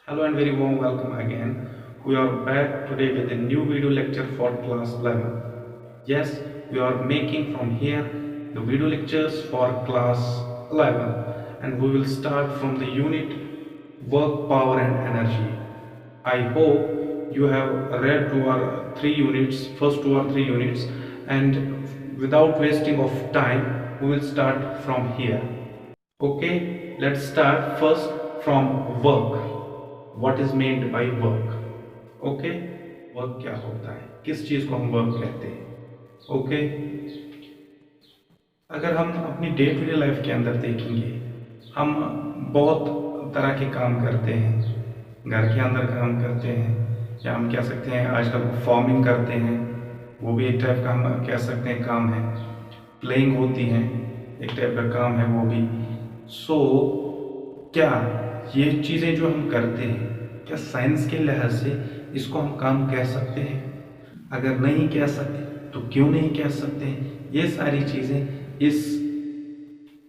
Hello and very warm welcome again. We are back today with a new video lecture for class 11. Yes, we are making from here the video lectures for class 11 and we will start from the unit work, power and energy. I hope you have read first two or three units, and without wasting of time, we will start from here. Okay, let's start first from work. What is meant by work? Okay, work क्या होता है, किस चीज को हम work कहते हैं? Okay, अगर हम अपनी डे टू डे लाइफ के अंदर देखेंगे, हम बहुत तरह के काम करते हैं। घर के अंदर काम करते हैं, या हम कह सकते हैं आजकल फार्मिंग करते हैं, वो भी एक टाइप का हम कह सकते हैं काम है। प्लेइंग होती है, एक टाइप का काम है वो भी। सो क्या ये चीज़ें जो हम करते हैं, क्या साइंस के लिहाज से इसको हम काम कह सकते हैं? अगर नहीं कह सकते तो क्यों नहीं कह सकते हैं? ये सारी चीज़ें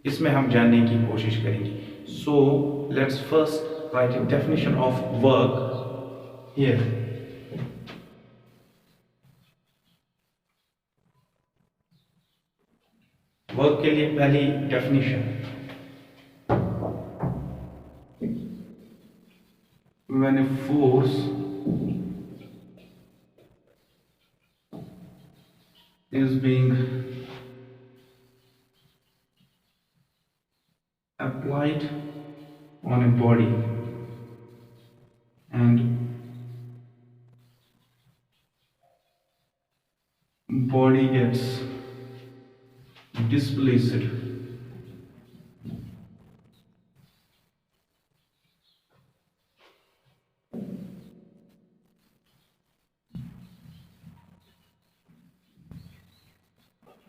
इसमें हम जानने की कोशिश करेंगे। So let's first right a definition of work here. Work के लिए पहली definition, when a force is being applied on a body and body gets displaced,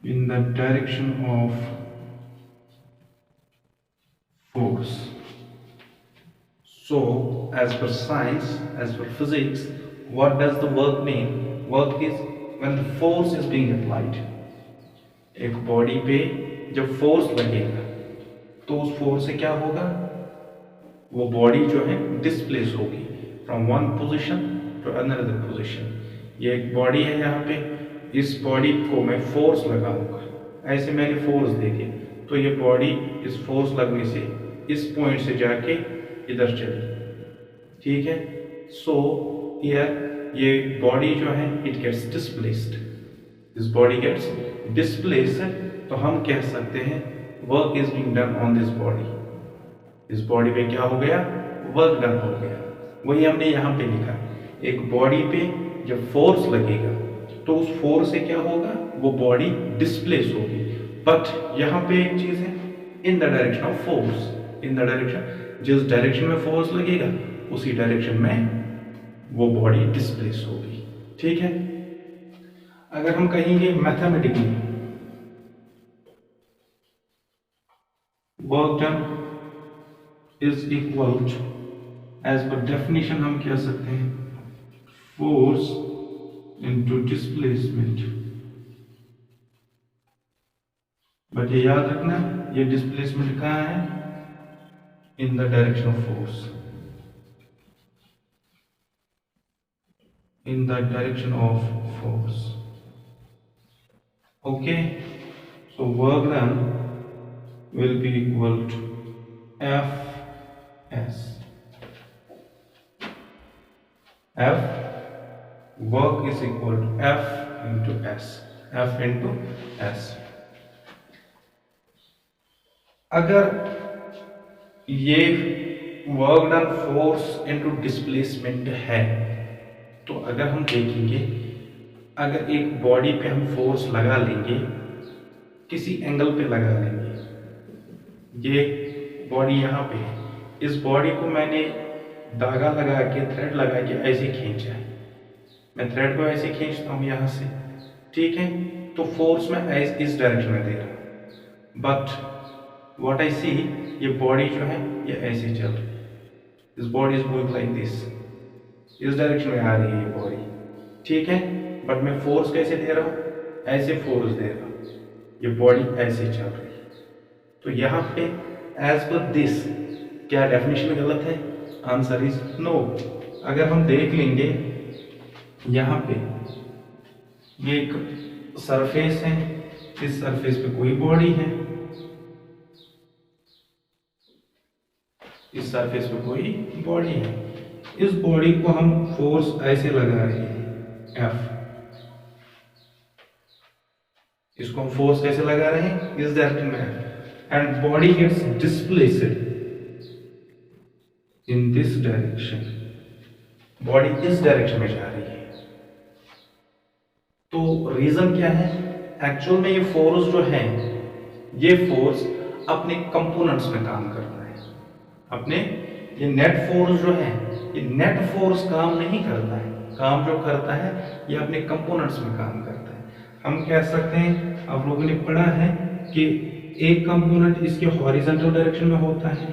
in the direction of force. So as per science, as per physics, what does the work mean? Work is when the force is being applied. एक body पे जब force लगेगा तो उस force से क्या होगा, वो बॉडी जो है डिस्प्लेस होगी from one position to another position. ये एक बॉडी है, यहाँ पे इस बॉडी को मैं फोर्स लगाऊंगा, ऐसे मैंने फोर्स देके, तो ये बॉडी इस फोर्स लगने से इस पॉइंट से जाके इधर चली। ठीक है, सो हियर ये बॉडी जो है it gets displaced, this body gets displaced, तो हम कह सकते हैं work is being done on this body. इस बॉडी पे क्या हो गया, वर्क डन हो गया। वही हमने यहाँ पे लिखा, एक बॉडी पे जब फोर्स लगेगा तो उस फोर्स से क्या होगा, वो बॉडी डिस्प्लेस होगी। बट यहाँ पे एक चीज है, in the direction of force, in the direction, जिस डायरेक्शन में फोर्स लगेगा उसी डायरेक्शन में वो बॉडी डिस्प्लेस होगी। ठीक है, अगर हम कहेंगे mathematically work done is equal to, as per definition हम कह सकते हैं, फोर्स इनटू डिस्प्लेसमेंट। बट ये याद रखना, ये डिस्प्लेसमेंट कहाँ है, in the direction of force, in the direction of force. Okay, so work done will be equal to Fs. F work is equal to F into S. F into S. अगर ये work done force into displacement है, तो अगर हम देखेंगे, अगर एक body पे हम फोर्स लगा लेंगे, किसी एंगल पे लगा लेंगे, ये बॉडी यहाँ पे है, इस बॉडी को मैंने धागा लगा के, थ्रेड लगा के ऐसे खींचा है, मैं थ्रेड को ऐसे खींचता हूँ यहाँ से। ठीक है, तो फोर्स मैं इस डायरेक्शन में दे रहा हूँ, बट व्हाट आई सी, ये बॉडी जो है ये ऐसे चल रही है, this body is moving like this, इस डायरेक्शन में आ रही है ये बॉडी। ठीक है, बट मैं फोर्स कैसे दे रहा हूँ, ऐसे फोर्स दे रहा हूँ, ये बॉडी ऐसे चल रही है। तो यहाँ पे एज पर दिस क्या डेफिनेशन गलत है, आंसर इज नो। अगर हम देख लेंगे यहाँ पे ये एक सरफेस है, इस सरफेस पे कोई बॉडी है, इस सरफेस पे कोई बॉडी है, इस बॉडी को हम फोर्स ऐसे लगा रहे हैं F, इसको हम फोर्स कैसे लगा रहे हैं, इस डायरेक्शन में, and body gets displaced in this direction, body इस डायरेक्शन में जा रही है। तो रीजन क्या है, एक्चुअल में ये फोर्स जो है, ये फोर्स अपने कंपोनेंट्स में काम करता है, अपने, ये नेट फोर्स जो है, ये नेट फोर्स काम नहीं करता है, काम जो करता है ये अपने कंपोनेंट्स में काम करता है। हम कह सकते हैं, आप लोगों ने पढ़ा है कि एक कंपोनेंट इसके हॉरिजॉन्टल डायरेक्शन में होता है,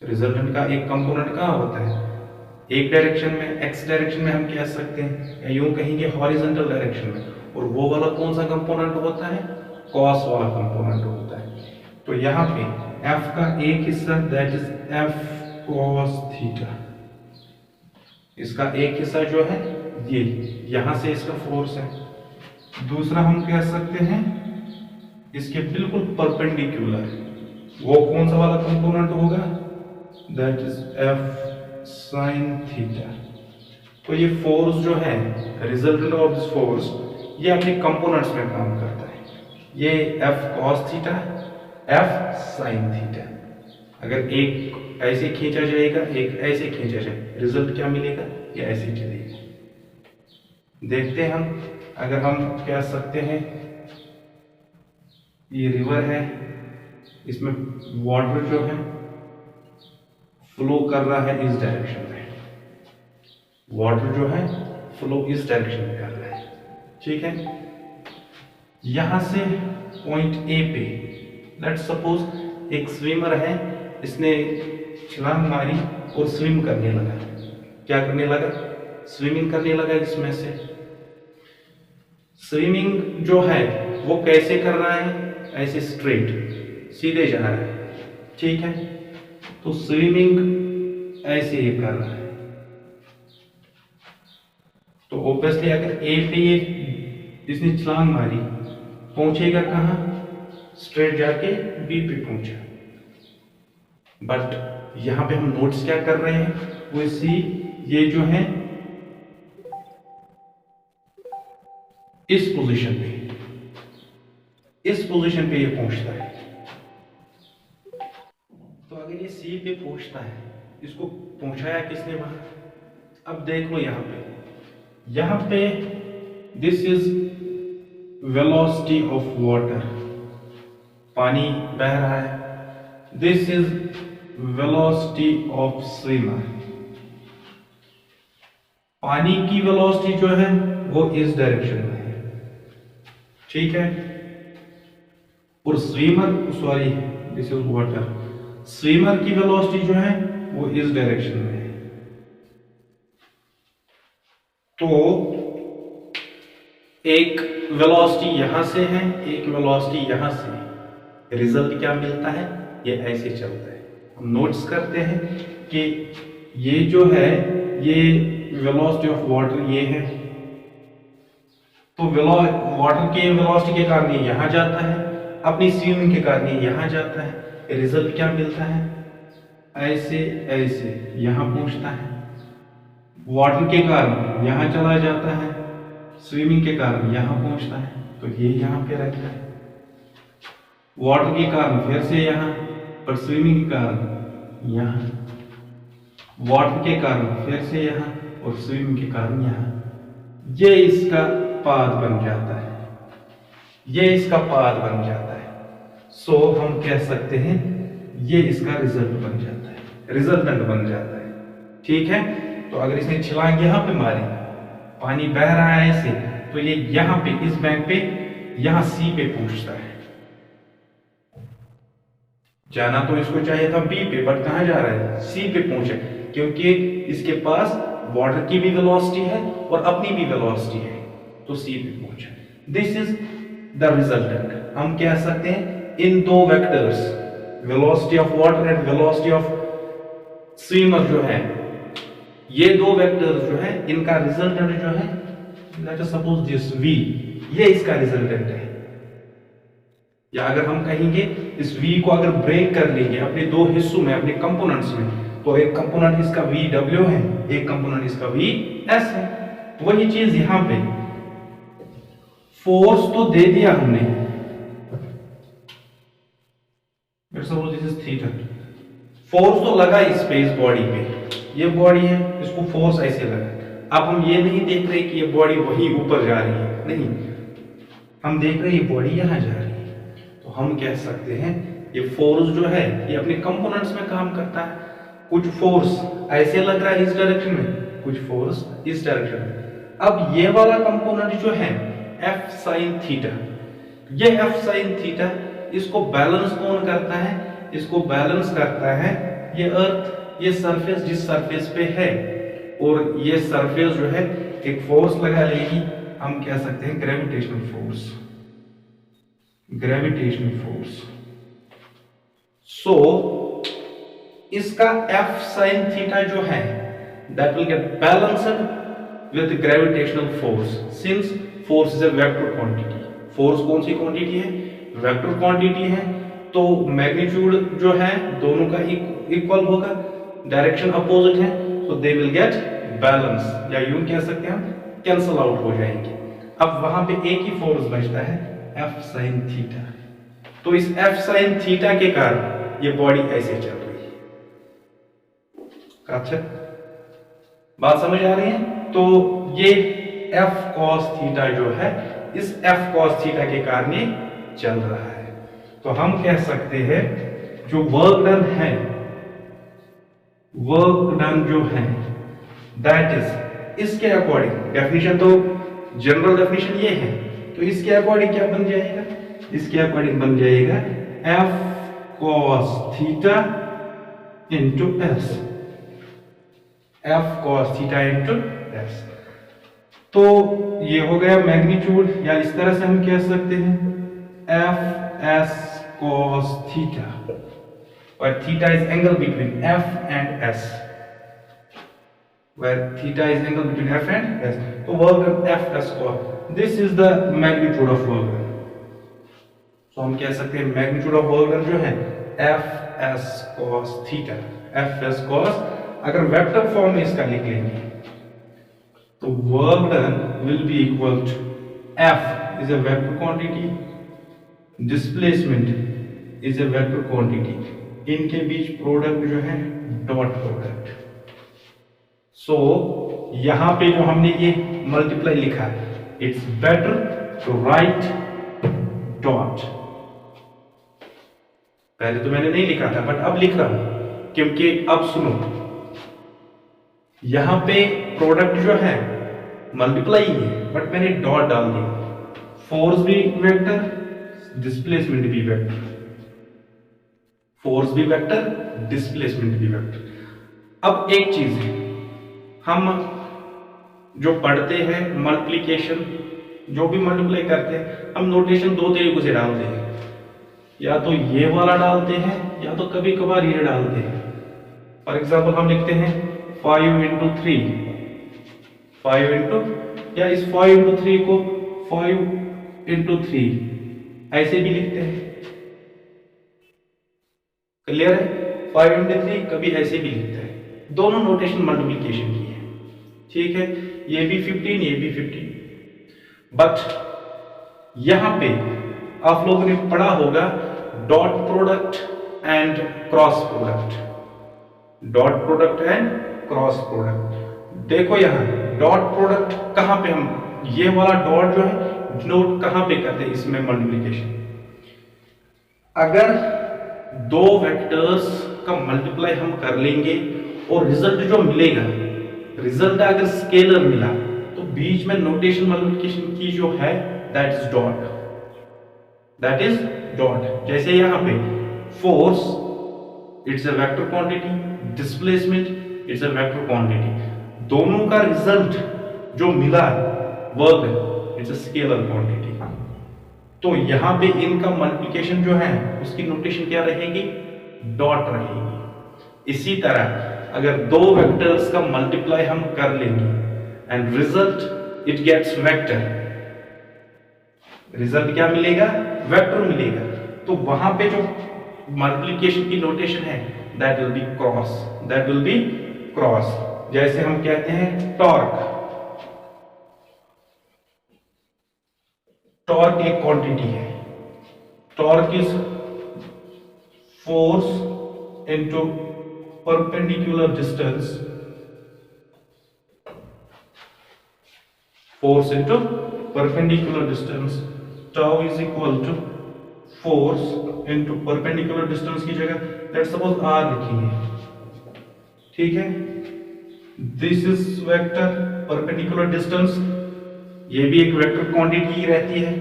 रिजल्टेंट का एक कंपोनेंट कहाँ होता है, एक डायरेक्शन में, एक्स डायरेक्शन में हम कह सकते हैं, या यूं कहेंगे हॉरिजॉन्टल डायरेक्शन में, और वो वाला कौन सा कंपोनेंट होता है, कॉस वाला कंपोनेंट होता है। तो यहाँ पे F का एक हिस्सा that is F cos theta, इसका एक हिस्सा जो है ये, यहां से इसका फोर्स है। दूसरा हम कह सकते हैं इसके बिल्कुल परपेंडिकुलर, वो कौन सा वाला कंपोनेंट होगा, that is F sin theta. तो ये फोर्स जो है, रिजल्टेंट ऑफ दिस फोर्स, ये अपने कंपोनेंट्स में काम करता है, ये F cos theta, F sin theta. अगर एक ऐसे खींचा जाएगा, एक ऐसे खींचा जाएगा, रिजल्ट क्या मिलेगा, ये ऐसे चलेगा। देखते हैं हम, अगर हम कह सकते हैं ये रिवर है, इसमें वाटर जो है फ्लो कर रहा है इस डायरेक्शन में, वाटर जो है फ्लो इस डायरेक्शन में कर रहा है, ठीक है। यहां से पॉइंट ए पे, लेट्स सपोज एक स्विमर है, इसने छलांग मारी और स्विम करने लगा, क्या करने लगा, स्विमिंग करने लगा। इसमें से स्विमिंग जो है वो कैसे कर रहा है, ऐसे स्ट्रेट सीधे जा रहा है, ठीक है। तो स्विमिंग ऐसे ही कर रहा है, तो ऑब्वियसली अगर ए पे ये इसने छलांग मारी, पहुंचेगा कहां, स्ट्रेट जाके बी पे पहुंचा। बट यहां पे हम नोट्स क्या कर रहे हैं, वो इसी, ये जो है इस पोजीशन पे, इस पोजीशन पे ये पहुंचता है। तो अगर ये सी पे पहुंचता है, इसको पहुंचाया किसने वहां, अब देख लो यहां पे this is velocity of water, पानी बह रहा है, this is velocity of swimmer, पानी की वेलोसिटी जो है वो इस डायरेक्शन में है, ठीक है। और swimmer, sorry this is water, swimmer की वेलोसिटी जो है वो इस डायरेक्शन में है। तो एक वेलोसिटी यहां से है, एक वेलोसिटी यहां से, रिजल्ट क्या मिलता है, ये ऐसे चलता है। हम नोट्स करते हैं कि ये जो है, ये वेलोसिटी ऑफ वाटर ये है, तो वाटर के वेलोसिटी के कारण ये यहां जाता है, अपनी स्विमिंग के कारण ये यहां जाता है, रिजल्ट क्या मिलता है, ऐसे ऐसे यहां पहुंचता है, वाटर के कारण यहां चला जाता है, स्विमिंग के कारण यहां पहुंचता है, तो ये यहां पे रहता है, वाटर के कारण फिर से यहां, पर स्विमिंग के कारण यहां, वाटर के कारण फिर से यहां, और स्विमिंग के कारण यहां, ये इसका पाथ बन जाता है, ये इसका पाथ बन जाता है। सो हम कह सकते हैं ये इसका रिजल्ट बन जाता है, रिजल्टेंट बन जाता है, ठीक है। तो अगर इसने छलांग यहां पे मारी, पानी बह रहा है ऐसे, तो ये यहां पे इस बैंक पे, यहां सी पे पहुंचता है, जाना तो इसको चाहिए था बी पे, बट कहां जा रहा है, सी पे पहुंचे, क्योंकि इसके पास वाटर की भी वेलोसिटी है और अपनी भी वेलोसिटी है, तो सी पे पहुंचा। This is the resultant. हम कह सकते हैं इन दो vectors, velocity of water and velocity of swimmer जो है, ये दो वेक्टर्स जो है इनका रिजल्टेंट जो है, let us suppose this v, ये इसका रिजल्टेंट है। या अगर हम कहेंगे इस v को अगर ब्रेक कर लेंगे अपने दो हिस्सों में, अपने कंपोनेंट्स में, तो एक कंपोनेंट इसका vw है, एक कंपोनेंट इसका vs है। वही चीज यहां पे फोर्स तो दे दिया हमने, let's suppose this is theta, force तो लगा इस पे, इस बॉडी पे, ये बॉडी है, इसको फोर्स ऐसे लगा। अब हम ये नहीं देख रहे कि ये बॉडी वहीं ऊपर जा रही है, नहीं, हम देख रहे हैं ये बॉडी यहां जा रही है। तो हम कह सकते हैं ये फोर्स जो है ये अपने कंपोनेंट्स में काम करता है। कुछ फोर्स ऐसे लग रहा है इस डायरेक्शन में, कुछ फोर्स इस डायरेक्शन में। अब ये वाला कंपोनेंट जो है F sin थीटा, ये F sin थीटा, इसको बैलेंस कौन करता है? इसको बैलेंस करता है ये अर्थ, ये सरफेस जिस सरफेस पे है, और ये सरफेस जो है एक फोर्स लगा लेगी, हम कह सकते हैं ग्रेविटेशनल फोर्स, ग्रेविटेशनल फोर्स। सो इसका F sin थीटा जो है that will get balanced with gravitational force since force is a vector quantity। force कौन सी क्वांटिटी है? वेक्टर क्वांटिटी है, तो मैग्नीट्यूड जो है दोनों का इक्वल होगा, डायरेक्शन अपोजिट है, so they will get balance, या यूं कह सकते हैं हम कैंसल आउट हो जाएंगे। अब वहां पे एक ही फोर्स बचता है F sin थीटा। तो इस F sin थीटा के कारण ये बॉडी ऐसे चल रही है। अच्छा, बात समझ आ रही है? तो ये F cos थीटा जो है, इस F cos थीटा के कारण ये चल रहा है। तो हम कह सकते हैं जो वर्क डन है, वर्क डन जो है दैट इज, इसके अकॉर्डिंग, डेफिनेशन तो जनरल डेफिनेशन ये है, तो इसके अकॉर्डिंग क्या बन जाएगा? इसके अकॉर्डिंग बन जाएगा F cos theta into S, F cos theta into S। तो ये हो गया मैग्नीट्यूड, या इस तरह से हम कह सकते हैं F S cos थीटा, और theta is angle between F and S, where theta is angle between F and S। तो work done F S cos, this is the magnitude of work done। तो हम कह सकते हैं magnitude of work done जो है F S cos theta, F S cos, अगर vector form में इसका लिख लेंगे तो work done will be equal to F is a vector quantity, displacement is a vector quantity, इनके बीच प्रोडक्ट जो है डॉट प्रोडक्ट। सो यहां पे जो हमने ये मल्टीप्लाई लिखा है, it's better to write dot. पहले तो मैंने नहीं लिखा था, बट अब लिख रहा हूं, क्योंकि अब सुनो, यहां पे प्रोडक्ट जो है मल्टीप्लाई है, बट मैंने डॉट डाल दिया। फोर्स भी वेक्टर, डिस्प्लेसमेंट भी वेक्टर, फोर्स भी वेक्टर, डिस्प्लेसमेंट भी वेक्टर। अब एक चीज है, हम जो पढ़ते हैं मल्टीप्लिकेशन, जो भी मल्टीप्लाई करते हैं, हम नोटेशन दो तरीकों से डालते हैं, या तो ये वाला डालते हैं, या तो कभी कभार ये डालते हैं। फॉर एग्जाम्पल हम लिखते हैं 5 इंटू 3, 5 इंटू, या इस 5 इंटू 3 को 5 इंटू 3 ऐसे भी लिखते हैं। क्लियर है? 5 इंटू 3 कभी ऐसे भी लिखते हैं। दोनों नोटेशन मल्टीप्लिकेशन की है, ठीक है? ये भी 15, ये भी 15। बट यहां पे आप लोगों ने पढ़ा होगा dot product and cross product, dot product and cross product. देखो यहां डॉट प्रोडक्ट कहां पे, हम ये वाला डॉट जो है डिनोट कहां पे करते हैं इसमें मल्टीप्लिकेशन। अगर दो वेक्टर्स का मल्टीप्लाई हम कर लेंगे और रिजल्ट जो मिलेगा, रिजल्ट अगर स्केलर मिला, तो बीच में नोटेशन मल्टीप्लिकेशन की जो है that is dot, that is dot. जैसे यहां पे force it's a vector quantity, displacement it's a vector quantity, दोनों का रिजल्ट जो मिला work it's a scalar quantity. तो यहां पे इनका मल्टीप्लिकेशन जो है उसकी नोटेशन क्या रहेगी? डॉट रहेगी। इसी तरह अगर दो वेक्टर्स का मल्टीप्लाई हम कर लेंगे and result it gets vector, result क्या मिलेगा? वेक्टर मिलेगा। तो वहां पे जो मल्टीप्लिकेशन की नोटेशन है that will be cross, that will be cross. जैसे हम कहते हैं टॉर्क, टॉर्क एक क्वांटिटी है, torque is force into perpendicular distance, force into perpendicular distance, tau is equal to force into perpendicular distance की जगह लेट्स सपोज आर लिखेंगे, ठीक है। This is vector perpendicular distance, ये भी एक वेक्टर क्वांटिटी ही रहती है।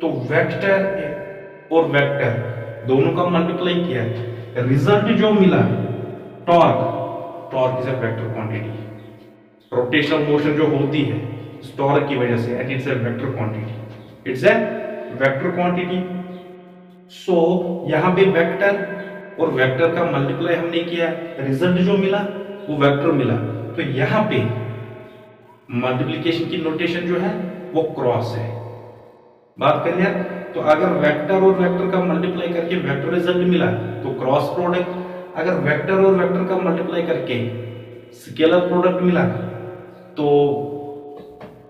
तो वेक्टर और वेक्टर दोनों का मल्टीप्लाई किया, रिजल्ट जो मिला torque, torque is a vector quantity. Rotational motion जो होती है टॉर्क की वजह से, and it's a vector quantity, it's a vector quantity. So यहां पे वेक्टर और वेक्टर का मल्टीप्लाई हमने किया, रिजल्ट जो मिला वो वेक्टर मिला। तो यहां पे मल्टीप्लिकेशन की नोटेशन जो है वो क्रॉस है। बात करिए, तो अगर वेक्टर और वेक्टर का मल्टीप्लाई करके वेक्टर रिजल्ट मिला तो क्रॉस प्रोडक्ट, अगर वेक्टर और वेक्टर का मल्टीप्लाई करके स्केलर प्रोडक्ट मिला तो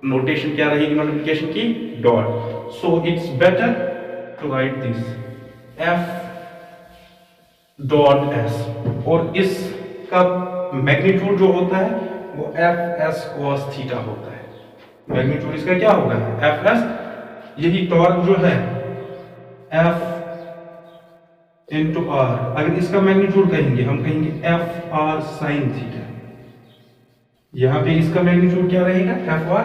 नोटेशन क्या रहेगी मल्टीप्लिकेशन की? Dot. So it's better to write this F dot S, और इसका मैग्नीट्यूड जो होता है वो एफ एस कॉस थीटा होता है। मैग्नीट्यूड इसका क्या होगा? F S. यही टॉर्क जो है एफ इंटू आर, अगर इसका मैग्नीट्यूड कहेंगे हम कहेंगे एफ आर साइन थीटा। यहां पे इसका मैग्नीट्यूड क्या रहेगा? F R.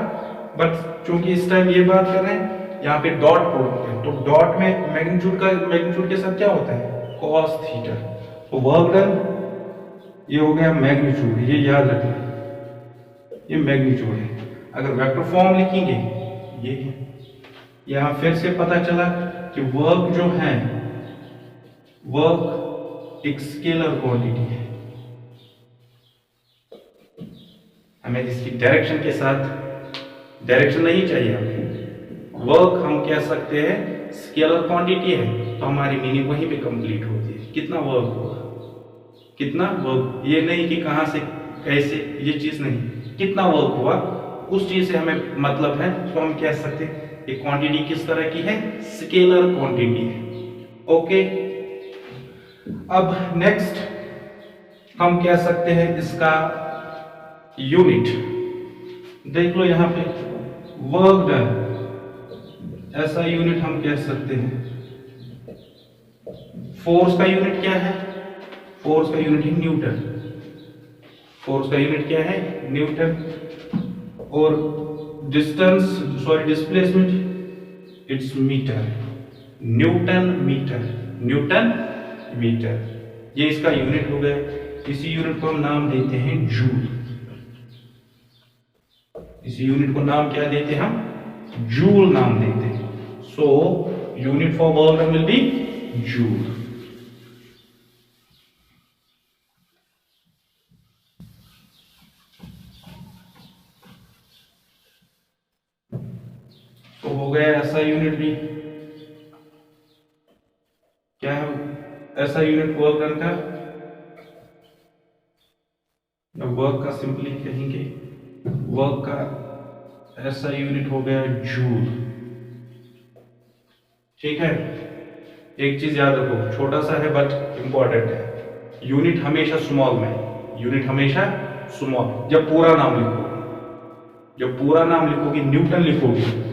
बट चूंकि इस टाइम ये बात कर रहे हैं यहाँ पे डॉट प्रोडक्ट है, तो डॉट में मैग्नीट्यूड के साथ क्या होता है? Cos theta. तो वर्क डन ये हो गया मैग्नीट्यूड, ये याद रखना, ये मैग्नीट्यूड है। अगर वेक्टर फॉर्म लिखेंगे ये है। यहां फिर से पता चला कि वर्क जो है वर्क एक स्केलर क्वांटिटी है। हमें इसकी डायरेक्शन के साथ, डायरेक्शन नहीं चाहिए हमें, वर्क हम कह सकते हैं स्केलर क्वांटिटी है, तो हमारी मीनिंग वहीं पे कंप्लीट होती है। कितना वर्क हुआ, कितना वर्क, ये नहीं कि कहां से कैसे, ये चीज नहीं, कितना वर्क हुआ उस चीज से हमें मतलब है। तो हम कह सकते हैं ये क्वांटिटी किस तरह की है? स्केलर क्वांटिटी है। ओके, अब नेक्स्ट हम कह सकते हैं इसका यूनिट। देख लो यहां पे वर्क डन, ऐसा यूनिट हम कह सकते हैं। फोर्स का यूनिट क्या है? फोर्स का यूनिट है न्यूटन। फोर्स का यूनिट क्या है? न्यूटन। और distance, sorry displacement, it's metre. Newton metre, newton metre, ये इसका यूनिट हो गया। इसी यूनिट को हम नाम देते हैं जूल। इसी यूनिट को नाम क्या देते हैं हम? जूल नाम देते हैं। So unit for work done will B joule. तो हो गया ऐसा यूनिट भी, क्या है ऐसा यूनिट वर्क डन का? वर्क का सिंपली कहेंगे, वर्क का ऐसा यूनिट हो गया जूल। ठीक है, एक चीज याद रखो, छोटा सा है बट इंपॉर्टेंट है, यूनिट हमेशा स्मॉल में, यूनिट हमेशा स्मॉल। जब पूरा नाम लिखोगे, जब पूरा नाम लिखोगे, न्यूटन लिखोगे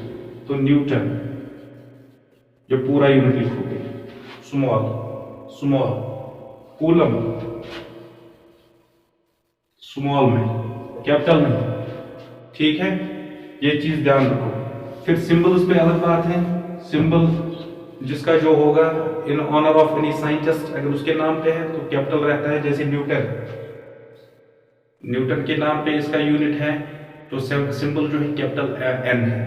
तो न्यूटन, जब पूरा यूनिट लिखोगे स्मॉल स्मॉल, कूलम स्मॉल में, कैपिटल में। ठीक है, ये चीज ध्यान रखो। फिर सिंबल्स पे अलग बात है। सिंबल जिसका जो होगा in honour of any scientist, अगर उसके नाम पे है तो कैपिटल रहता है। जैसे न्यूटन, न्यूटन के नाम पे इसका यूनिट है तो सिंबल जो है कैपिटल एन है।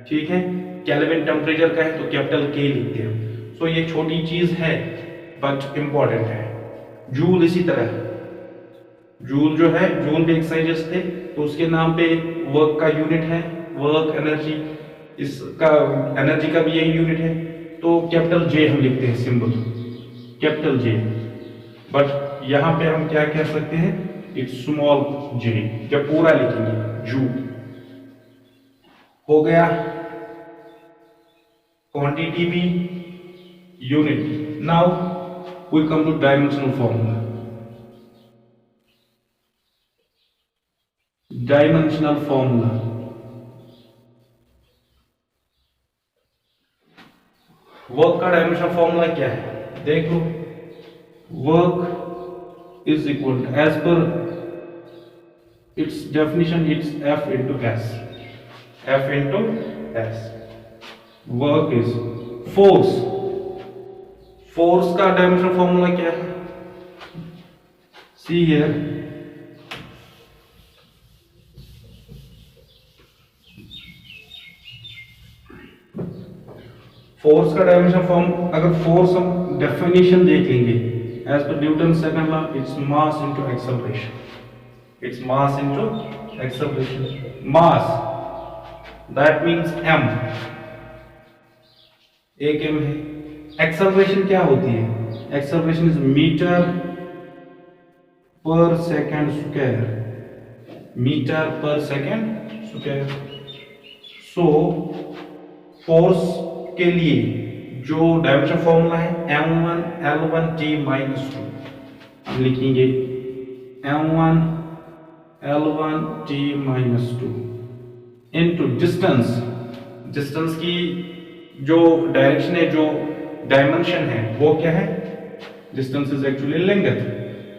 ठीक है, केल्विन टेम्परेचर का है तो कैपिटल के लिखते हैं। सो ये छोटी चीज है बट इंपॉर्टेंट है। जूल इसी तरह, जूल जो है, जूल भी एक्साइजेस थे तो उसके नाम पे वर्क का यूनिट है, वर्क एनर्जी, इसका एनर्जी का भी यही यूनिट है। तो कैपिटल जे हम लिखते हैं सिंबल, कैपिटल जे। बट यहां पे हम क्या कह सकते हैं, इट्स स्मॉल जे जब पूरा लिखेंगे। जूल हो गया, क्वांटिटी भी, unit. Now we come to dimensional formula. Dimensional formula, work का डायमेंशनल फॉर्मूला क्या है, देख लो। Work is equal to, as per its definition, it's F into S, F into S. Work is force, force का dimensional formula क्या है, see here, force का dimension form, अगर फोर्स हम डेफिनेशन देख लेंगे as per Newton second law, it's mass into acceleration, it's mass into acceleration. Mass that means m, एक m है। एक्सेलरेशन क्या होती है, एक्सेलरेशन इज मीटर पर सेकंड स्क्वायर, मीटर पर सेकंड स्क्वायर। सो फोर्स के लिए जो डायमेंशन फॉर्मूला है m1 L1 T माइनस 2, हम लिखेंगे m1 L1 T minus 2 into distance, distance की जो डायरेक्शन है, जो डायमेंशन है वो क्या है, डिस्टेंस इज एक्चुअली लेंथ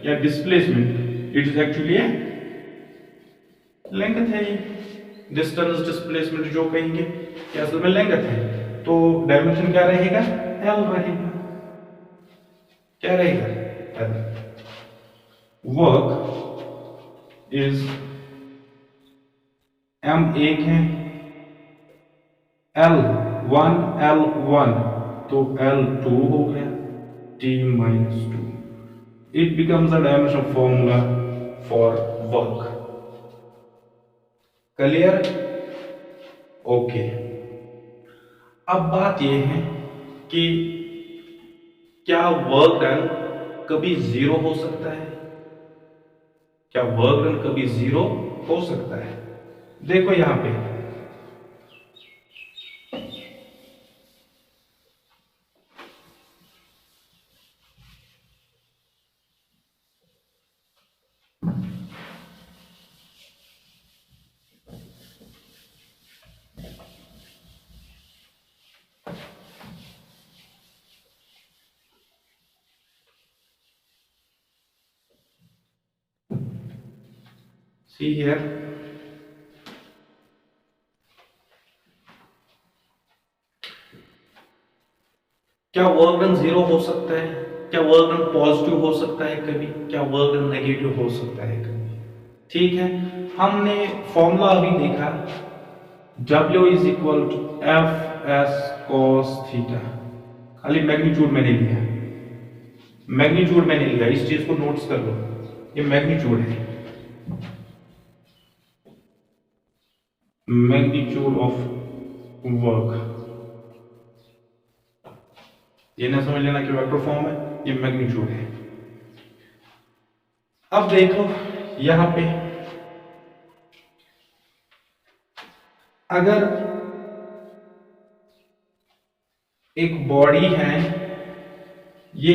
या displacement, it is actually length है। ये डिस्टेंस डिस्प्लेसमेंट जो कहेंगे क्या असल में लेंथ है, तो डायमेंशन क्या रहेगा, L रहेगा, क्या रहेगा L। वर्क इज M एक है, L1 L1 तो L2 हो गया, T minus 2, it becomes the dimension formula for work। Clear, okay. अब बात यह है कि क्या वर्क डन कभी जीरो हो सकता है, क्या वर्क डन कभी जीरो हो सकता है। देखो यहां पे see here, क्या वर्क डन जीरो हो सकता है, क्या वर्क डन पॉजिटिव हो सकता है कभी, क्या वर्क डन नेगेटिव हो सकता है कभी। ठीक है, हमने फॉर्मूला अभी देखा, W is equal to F S cos theta, खाली मैग्नीट्यूड मैंने लिया, मैग्नीट्यूड मैंने लिया, इस चीज को नोट्स कर लो, ये मैग्नीट्यूड है, मैग्नीट्यूड ऑफ वर्क। ये ना समझ लेना कि वेक्टर फॉर्म है, ये मैग्नीट्यूड है। अब देखो यहां पे अगर एक बॉडी है, ये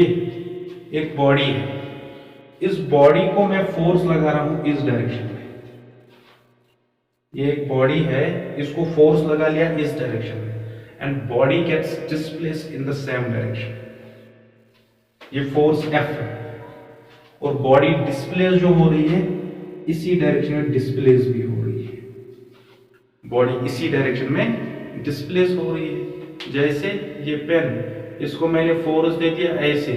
एक बॉडी है, इस बॉडी को मैं फोर्स लगा रहा हूं इस डायरेक्शन में, ये एक बॉडी है, इसको फोर्स लगा लिया इस डायरेक्शन में, and body gets displace in the same direction, ये फोर्स F है, और बॉडी डिस्प्लेस जो हो रही है इसी डायरेक्शन में डिस्प्लेस भी हो रही है, बॉडी इसी डायरेक्शन में डिस्प्लेस हो रही है। जैसे ये पेन, इसको मैंने फोर्स दे दिया ऐसे,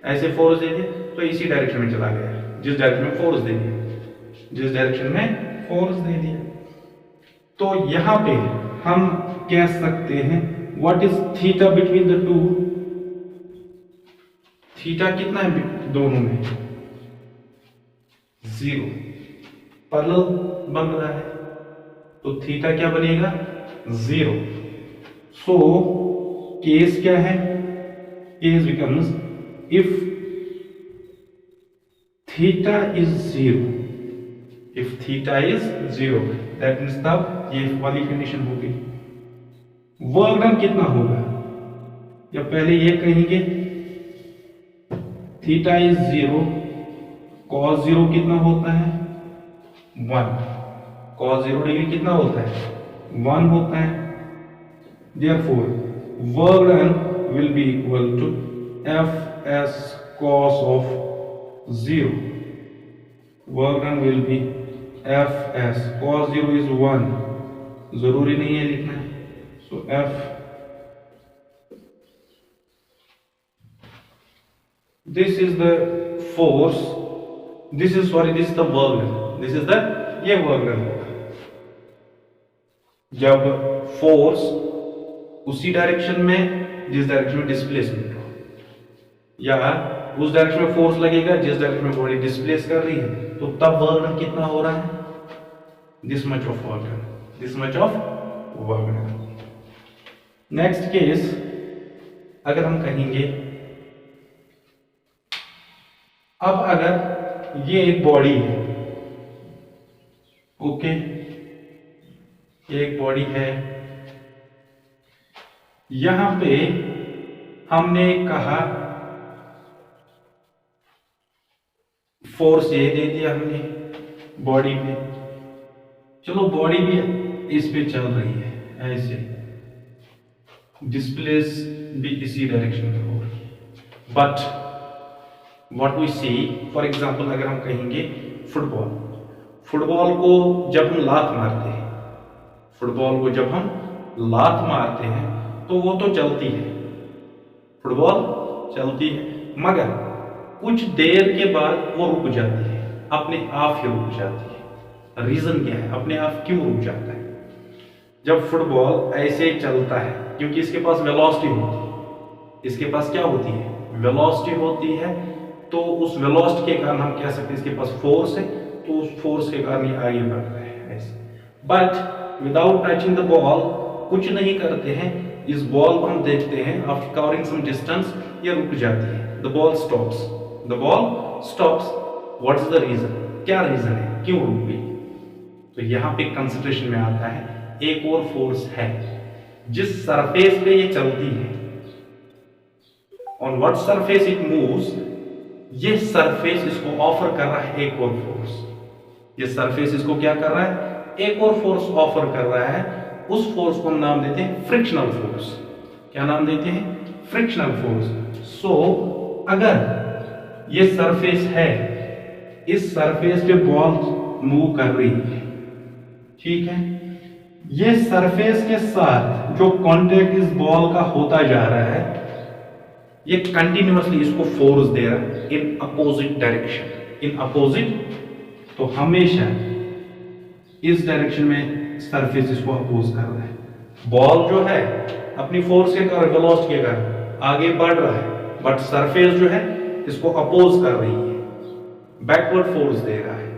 ऐसे फोर्स दे दिया तो इसी डायरेक्शन में चला गया, जिस डायरेक्शन में फोर्स दे दिया, जिस डायरेक्शन में फोर्स दे दिया। तो यहां पे हम कह सकते हैं what is theta between the to, theta कितना है दोनों में? 0। पैरेलल बन रहा है तो थीटा क्या बनेगा? 0। सो केस क्या है? Case becomes if theta is 0, if theta is 0 that means तब ये वाली कंडीशन होगी। वर्क डन कितना होगा? या पहले ये कहेंगे थीटा इज 0, cos 0 कितना होता है? 1। cos 0 डिग्री कितना होता है? 1 होता है। Therefore, work done will be equal to Fs cos of 0. Work done will be Fs cos 0 is 1. जरूरी नहीं है लिखना, so F this is the force, this is the work done, this is the ये work done होगा जब force उसी direction में जिस डायरेक्शन में डिस्प्लेसमेंट हो, या उस डायरेक्शन में फोर्स लगेगा जिस डायरेक्शन में बॉडी डिस्प्लेस कर रही है, तो तब वर्क डन कितना हो रहा है? This much of work done, this much of work done. Next case अगर हम कहेंगे, अब अगर ये एक बॉडी है, ओके, ये एक बॉडी है, यहां पे हमने कहा फोर्स ये दे दिया हमने बॉडी पे, चलो बॉडी भी इस पे चल रही है, ऐसे डिस्प्लेस भी इसी डायरेक्शन में हो रही है। But what we see, for example अगर हम कहेंगे फुटबॉल, फुटबॉल को जब हम लात मारते हैं, फुटबॉल को जब हम लात मारते हैं तो वो तो चलती है, फुटबॉल चलती है, मगर कुछ देर के बाद वो रुक जाती है, अपने आप ही रुक जाती है। रीजन क्या है, अपने आप क्यों रुक जाता है? जब फुटबॉल ऐसे चलता है, क्योंकि इसके पास वेलोसिटी होती है, इसके पास क्या होती है? वेलोसिटी होती है, तो उस वेलोसिटी के कारण हम कह सकते हैं इसके पास फोर्स है, तो उस फोर्स के कारण ये आगे बढ़ रहा है ऐसे। But without touching the ball, कुछ नहीं करते हैं, इस बॉल को हम देखते हैं, आफ्टर कवरिंग सम डिस्टेंस ये रुक जाती है, the ball stops, the ball stops. What is the reason? क्या रीजन है, क्यों रुक गई? तो यहां पे कंसिडरेशन में आता है एक और फोर्स है जिस सरफेस पे ये चलती है, on what surface it moves, ये सरफेस इसको ऑफर कर रहा है एक और फोर्स, ये सरफेस इसको क्या कर रहा है? एक और फोर्स ऑफर कर रहा है। उस फोर्स को हम नाम देते हैं फ्रिक्शनल फोर्स। क्या नाम देते हैं? Frictional force. सो अगर ये सरफेस है, इस सरफेस पे बॉल मूव कर रही है, ठीक है, ये सरफेस के साथ जो कांटेक्ट इस बॉल का होता जा रहा है, ये कंटिन्यूअसली इसको फोर्स दे रहा है इन अपोजिट डायरेक्शन, इन अपोजिट। तो हमेशा इस डायरेक्शन में सरफेस इसको अपोज कर रहा है। बॉल जो है अपनी फोर्स के कारण, वेलोसिटी के कारण आगे बढ़ रहा है, बट सरफेस जो है इसको अपोज कर रही है, बैकवर्ड फोर्स दे रहा है।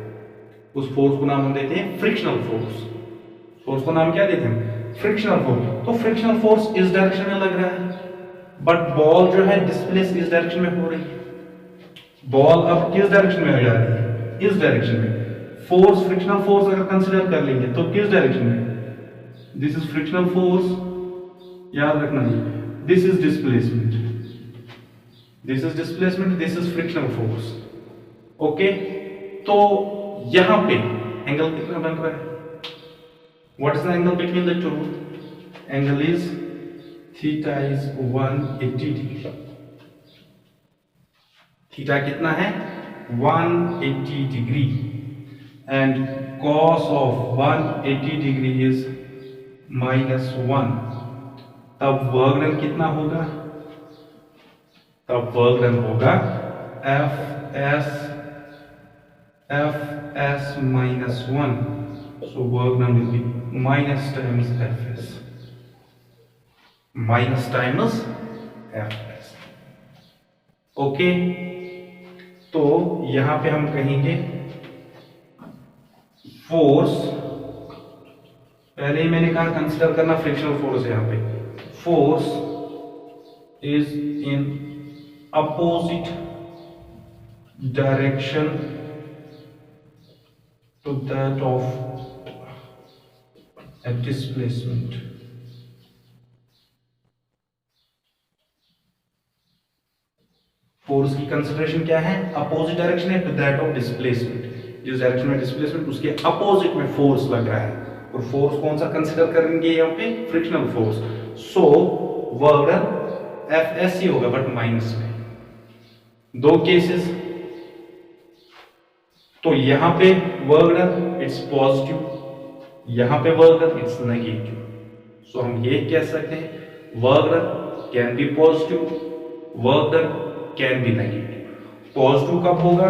उस फोर्स को नाम हम देते हैं फ्रिक्शनल फोर्स। फोर्स को नाम क्या देते हैं? Frictional force. तो फ्रिक्शनल फोर्स इस डायरेक्शन में लग रहा है, बट बॉल जो है डिस्प्लेस इस डायरेक्शन में हो रही है। बॉल अब किस डायरेक्शन में जा रही है? इस डायरेक्शन में। फोर्स, फ्रिक्शनल फोर्स अगर कंसीडर कर लेंगे तो किस डायरेक्शन में? दिस इज फ्रिक्शनल फोर्स, याद रखना जी, this is displacement, this is displacement, this is frictional force. Okay, तो यहां पे एंगल कितना बन रहा है? What is the angle between the two? Angle is theta is 180 degree. Theta कितना है? 180 degree, and cos of 180 degree is -1। तब वर्क डन कितना होगा? तब वर्क डन होगा Fs -1। so work done will be minus times Fs, minus times Fs। Okay, तो यहां पे हम कहेंगे फोर्स, पहले ही मैंने कहा कंसिडर करना फ्रिक्शनल फोर्स है। यहां पे force is in opposite direction to that of a displacement. Force की कंसिडरेशन क्या है? अपोजिट डायरेक्शन है टू दैट ऑफ डिस्प्लेसमेंट। जिस डायरेक्शन में डिस्प्लेसमेंट उसके अपोजिट में फोर्स लग रहा है, और फोर्स कौन सा कंसिडर करेंगे यहाँ पे? Frictional force. So work done F S ही होगा बट माइनस में। दो केसेस, तो यहां पे वर्क डन इट्स पॉजिटिव, यहां पे work done it's negative. So हम ये कह सकते हैं work done can be positive, work done can be negative. Positive कब होगा?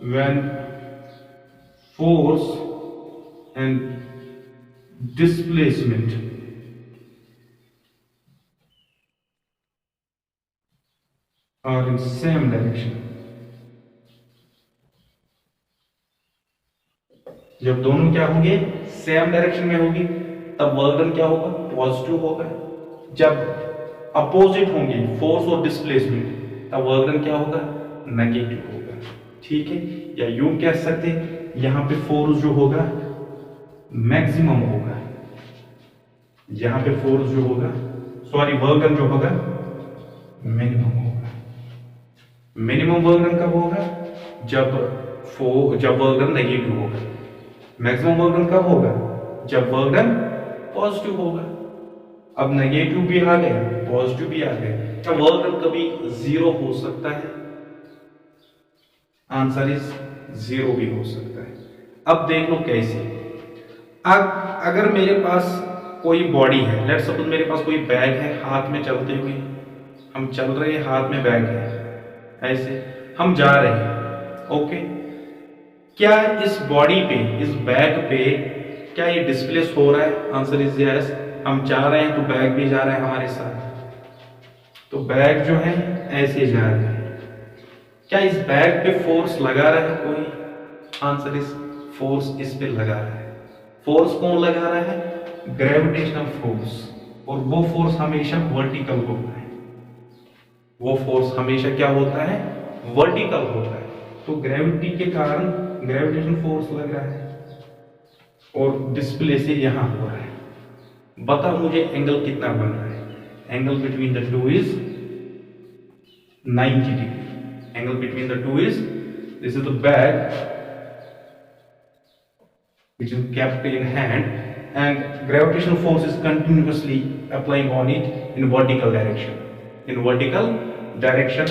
When force and displacement are in same direction. जब दोनों क्या होंगे? सेम डायरेक्शन में होगी, तब वर्क डन क्या होगा? पॉजिटिव होगा। जब अपोजिट होंगे फोर्स और डिस्प्लेसमेंट, तब वर्क डन क्या होगा? नेगेटिव होगा। ठीक है, या यूं कह सकते हैं यहां पे फोर्स जो होगा मैक्सिमम होगा, यहां पे फोर्स जो होगा, सॉरी वर्क डन जो होगा मिनिमम होगा। मिनिमम वर्क डन कब होगा? जब वर्क डन नेगेटिव होगा। मैक्सिमम वर्क डन कब होगा? जब वर्क डन पॉजिटिव होगा। अब नेगेटिव भी आ गया, पॉजिटिव भी आ गया, क्या वर्क डन कभी जीरो हो सकता है? आंसर इज जीरो भी हो सकता है। अब देख लो कैसे। अब अगर मेरे पास कोई बॉडी है, लेट्स सपोज मेरे पास कोई बैग है, हाथ में चलते हुए हम चल रहे हैं, हाथ में बैग है, ऐसे हम जा रहे हैं। ओके, क्या इस बॉडी पे, इस बैग पे क्या ये डिस्प्लेस हो रहा है? Answer is yes. हम जा रहे हैं तो बैग भी जा रहा है हमारे साथ, तो बैग जो है ऐसे जा रहा है। क्या इस बैग पे फोर्स लगा रहा है कोई? आंसर इज फोर्स इस पे लगा रहा है। फोर्स कौन लगा रहा है? ग्रेविटेशनल फोर्स, और वो फोर्स हमेशा वर्टिकल होता है। वो फोर्स हमेशा क्या होता है? वर्टिकल होता है। तो ग्रेविटी के कारण ग्रेविटेशन फोर्स लग रहा है, और डिस्प्ले से यहां हो रहा है। बता मुझे एंगल कितना बन रहा है? Angle between the two is 90 degree. Angle between the two is, this is the bag which is kept in hand, and gravitational force is continuously applying on it in vertical direction. In vertical direction,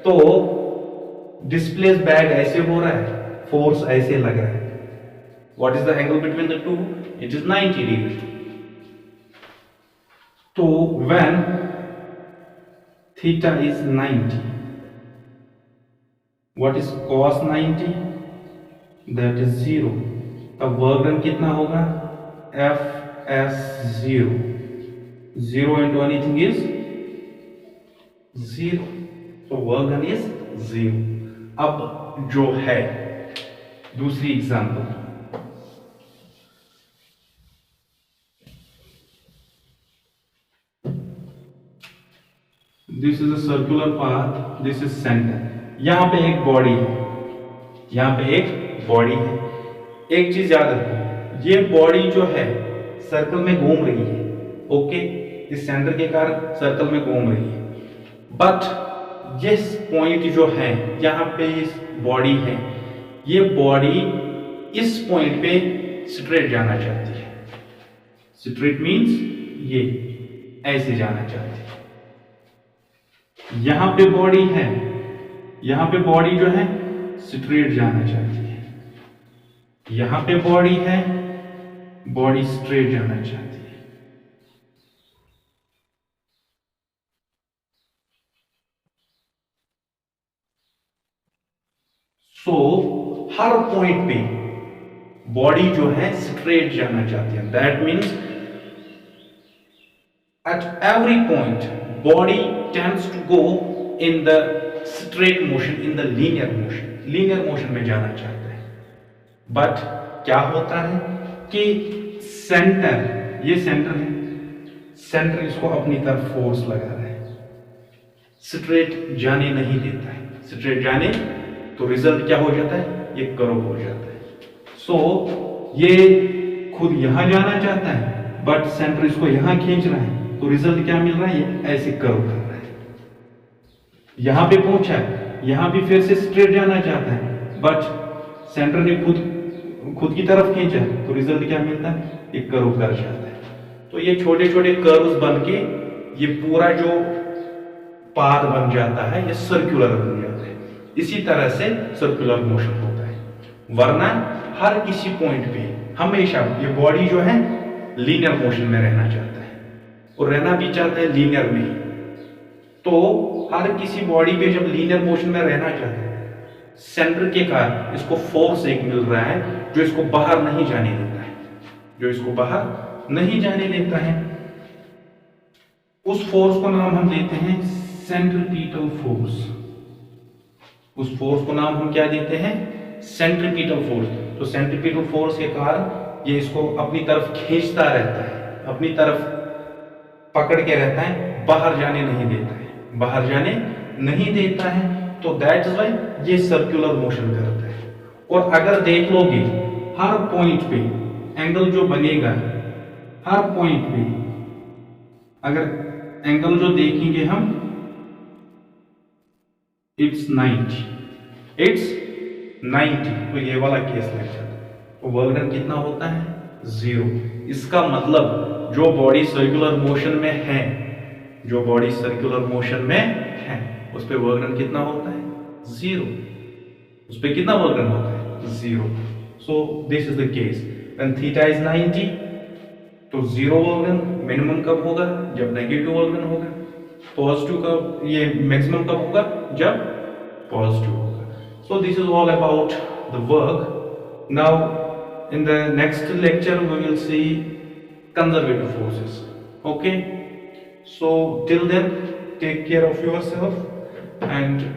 तो displace bag ऐसे हो रहा है, force ऐसे लग रहा है। What is the angle between the two? It is 90 degree. तो when theta is 90, what is cos 90? That is 0। तब वर्क डन कितना होगा? F S 0, 0 into anything is 0, तो वर्क डन इज 0। अब जो है दूसरी example, this is a circular path, this is centre. यहां पे एक बॉडी है, यहां पे एक बॉडी है। एक चीज याद रखो, ये बॉडी जो है सर्कल में घूम रही है। ओके, इस सेंटर के कारण सर्कल में घूम रही है, बट ये पॉइंट जो है यहां पे इस बॉडी है, ये बॉडी इस पॉइंट पे स्ट्रेट जाना चाहती है। स्ट्रेट मींस ये ऐसे जाना चाहती है। यहां पे बॉडी है, यहां पे बॉडी जो है स्ट्रेट जाना चाहती है। यहां पे बॉडी है, बॉडी स्ट्रेट जाना चाहती है। सो हर पॉइंट पे बॉडी जो है स्ट्रेट जाना चाहती है। That means at every point body tends to go in the straight motion, in the linear motion में जाना चाहता है। बट क्या होता है कि सेंटर, ये सेंटर है, सेंटर इसको अपनी तरफ फोर्स लगा रहा है, स्ट्रेट जाने नहीं देता है। स्ट्रेट जाने तो रिजल्ट क्या हो जाता है, ये कर्व हो जाता है। सो ये खुद यहां जाना चाहता है बट सेंटर इसको यहां खींच रहा है, तो रिजल्ट क्या मिल रहा है, ये ऐसे कर्व कर रहा है। यहां पे पहुंचा है, यहां भी फिर से स्ट्रेट जाना चाहता है बट सेंटर ने खुद की तरफ खींचा, तो रिजल्ट क्या मिलता है, ये कर्व कर जाता है। तो ये छोटे छोटे कर्व्स बन के ये पूरा जो पाथ बन जाता है, ये सर्कुलर बन जाता है। इसी तरह से सर्कुलर मोशन होता है। वरना हर किसी पॉइंट पे हमेशा ये बॉडी जो है लीनियर मोशन में रहना चाहता है, और रहना भी चाहता है लीनियर में ही। तो हर किसी बॉडी पे जब लीनियर मोशन में रहना चाहता है, सेंटर के कारण इसको फोर्स एक मिल रहा है जो इसको बाहर नहीं जाने देता है, जो इसको बाहर नहीं जाने देता है। उस फोर्स को नाम हम देते हैं सेंट्रीपिटल फोर्स। उस फोर्स को नाम हम क्या देते हैं, सेंट्रीपिटल फोर्स। तो सेंट्रीपिटल फोर्स के कारण ये इसको अपनी तरफ खींचता रहता है, अपनी तरफ पकड़ के रहता है, बाहर जाने नहीं देता है, बाहर जाने नहीं देता है। तो दैट इज व्हाई ये सर्कुलर मोशन करता है। और अगर देख लोगे हर पॉइंट पे एंगल जो बनेगा, हर पॉइंट पे अगर एंगल जो देखेंगे हम, इट्स 90, तो ये वाला केस लग जाता है। तो वर्क डन कितना होता है, 0। इसका मतलब जो बॉडी सर्कुलर मोशन में है, जो बॉडी सर्कुलर मोशन में है, उस पे वर्क डन कितना होता है, 0। उस पे कितना वर्क डन होता है, 0। So this is the case when theta is 90, तो 0 वर्क डन। मिनिमम कब होगा, जब नेगेटिव वर्क डन होगा। पॉजिटिव कब, ये मैक्सिमम कब होगा, जब पॉजिटिव होगा। So this is all about the work. Now in the next lecture we will see conservative forces. Okay, so till then take care of yourself and